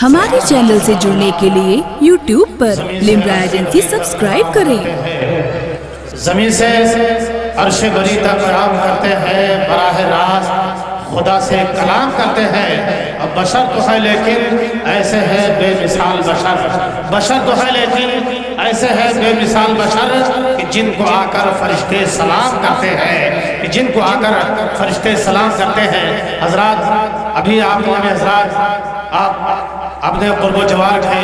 ہمارے چینل سے جڑنے کے لیے YouTube پر لمرا ایجنسی سبسکرائب کریں۔ زمین سے عرش بری تک کلام کرتے ہیں، براہ راست خدا سے کلام کرتے ہیں۔ اب بشر تو ہے لیکن ایسے ہے بے مثال بشر تو ہے لیکن ایسے ہے بے مثال بشر کہ جن کو آ کر فرشتے سلام کرتے ہیں، جن کو آ کر فرشتے سلام کرتے ہیں۔ حضرات ابھی آپ حضرات آپ اپنے قرب و جوار کے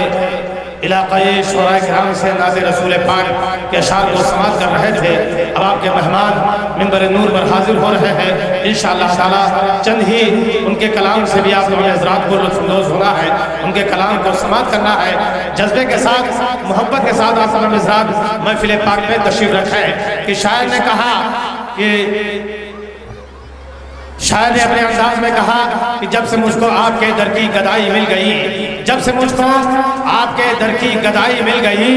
علاقائی شعراء کرام سے نعت رسول پاک کے اشعار کو سماعت کر رہے تھے۔ اب آپ کے مہمان منبر نور پر حاضر ہو رہے ہیں۔ انشاءاللہ تعالی چند ہی ان کے کلام سے بھی آپ تمام حضرات کو لطف اندوز ہونا ہے، ان کے کلام کو سماعت کرنا ہے۔ جذبے کے ساتھ، محبت کے ساتھ آپ تمام حضرات محفل پاک میں تشریف رکھیں کہ شاعر نے کہا کہ شاعر نے اپنے انداز میں کہا کہ جب سے مجھ کو آپ کے در کی گدائی مل گئی، جب سے مجھ کو آپ کے در کی گدائی مل گئی،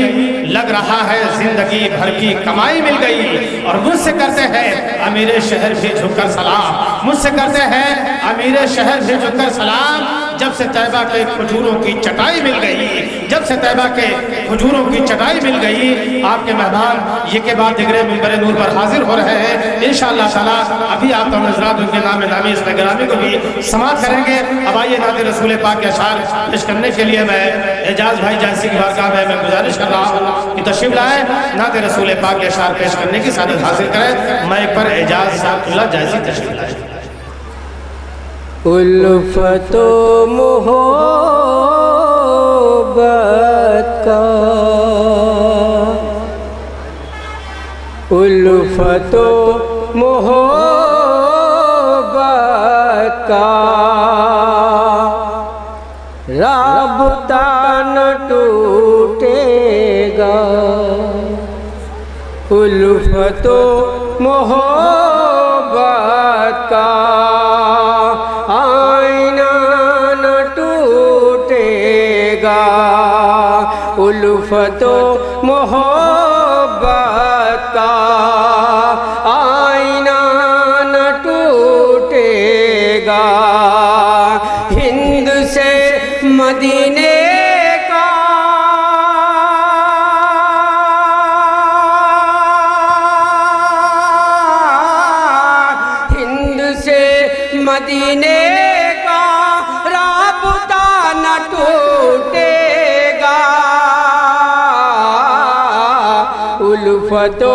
لگ رہا ہے زندگی بھر کی کمائی مل گئی۔ اور مجھ سے کرتے ہیں امیر شہر بھی جھک کر سلام، مجھ سے کرتے ہیں امیر شہر بھی جھک کر سلام۔ جب سے طیبہ کے کھجوروں کی چٹائی مل گئی، جب سے طیبہ کے کھجوروں کی چٹائی مل گئی، آپ کے مہمان یہ کے بعد دیگرے منبر نور پر حاضر ہو رہے ہیں۔ انشاءاللہ تعالی ابھی آپ تمام حضرات ان کے نام نامی اس گرامی کو بھی سماعت کریں گے۔ اب آئیے نعت رسول پاک کے اشعار پیش کرنے کے لیے میں اعجاز بھائی جانسی کی بارگاہ میں گزارش کر رہا ہوں کہ تشریف لائیں، نعت رسول پاک کے اشعار پیش کرنے کی سعادت حاصل کریں۔ میں ایک پر اعجاز صاحب اللہ جانسی تشریف لائیں۔ الفت و محبت کا، الفت و محبت کا رابطہ نہ ٹوٹے گا، الفت و محبت کا آئینہ نہ ٹوٹے گا، الفت و محبت کا آئینہ نہ ٹوٹے گا۔ ہند سے مدینے کا ہند سے مدینے کا رابطہ نہ ٹوٹے گا، الفت و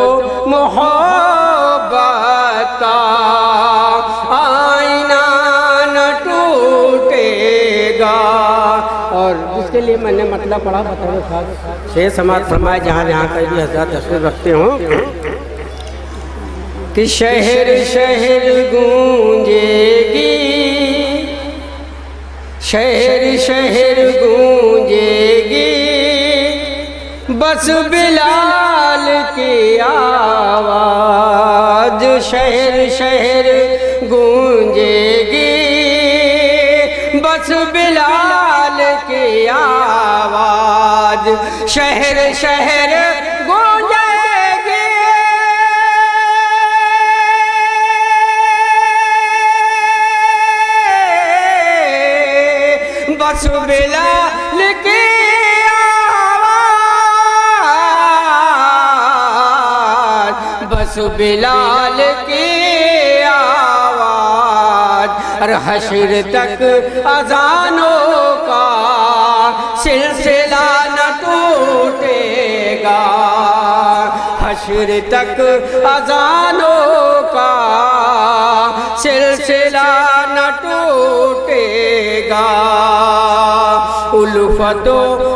محبت کا آئینہ نہ ٹوٹے گا۔ اور جس کے لیے میں نے مطلب پڑھا بطور خاص شیخ سماعت فرمائے جہاں جہاں کا بھی حضرات تشریف رکھتے ہوں کہ شہر شہر گونجے گی، شہر شہر گونجے گی بس بلال کی آواز، شہر شہر گونجے گی بس بلال کی آواز، شہر شہر گونجے گی بس بلال کی بس بلال کی آواز، اور حشر تک اذانوں کا سلسلہ نہ ٹوٹے گا، حشر تک اذانوں کا سلسلہ نہ ٹوٹے گا، الفت و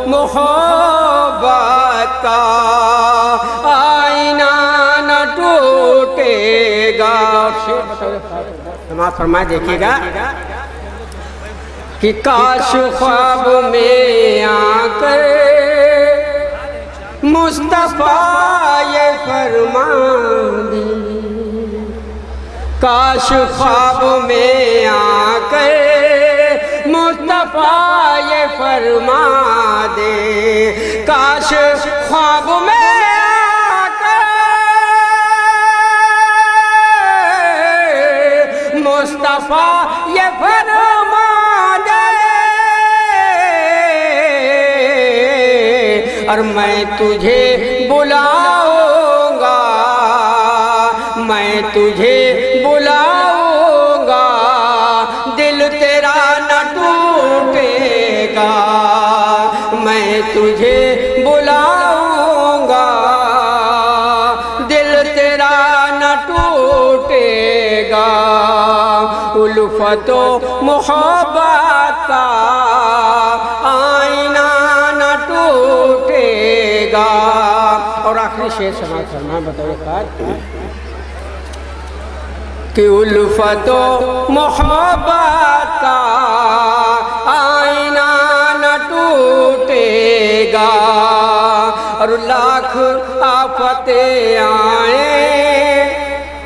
محبت کا آئینہ نہ ٹوٹے گا۔ سماعت فرمائے دیکھیے گا کہ کاش خواب میں آ کر مصطفیٰ یہ فرما دے، کاش خواب میں آ کر مصطفیٰ یہ فرما دے، کاش خواب میں آ کر مصطفیٰ یہ فرما دے اور میں تجھے بلاؤں گا، میں تجھے بلاؤں گا، دل تیرا نہ ٹوٹے گا، میں تجھے بلاؤں گا، دل تیرا نہ ٹوٹے گا، الفت و محبت کا آئینہ نہ ٹوٹے گا۔ اور آخری شعر سماعت فرمائیں بطور خاص کہ الفت و محبت کا آئینہ نہ ٹوٹے گا، اور لاکھ آفتیں آئیں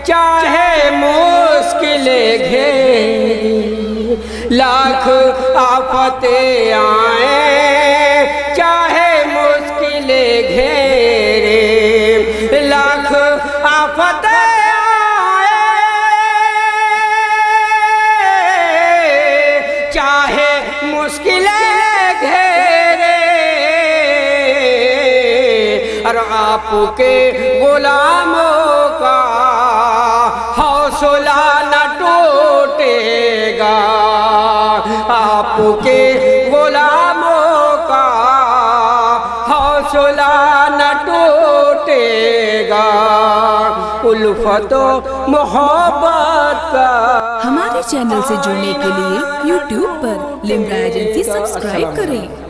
چاہے مشکلیں گھیریں، لاکھ آفتیں آئیں چاہے مشکلیں گھیریں، لاکھ آفتیں چاہے مشکلیں گھیرے، اور آپ کے غلاموں کا حوصلہ نہ ٹوٹے گا، آپ کے غلاموں کا حوصلہ نہ ٹوٹے گا، الفت و محبت کا۔ ہمارے چینل سے جڑنے کے لیے YouTube پر لمبرا ایجنسی سبسکرائب کریں۔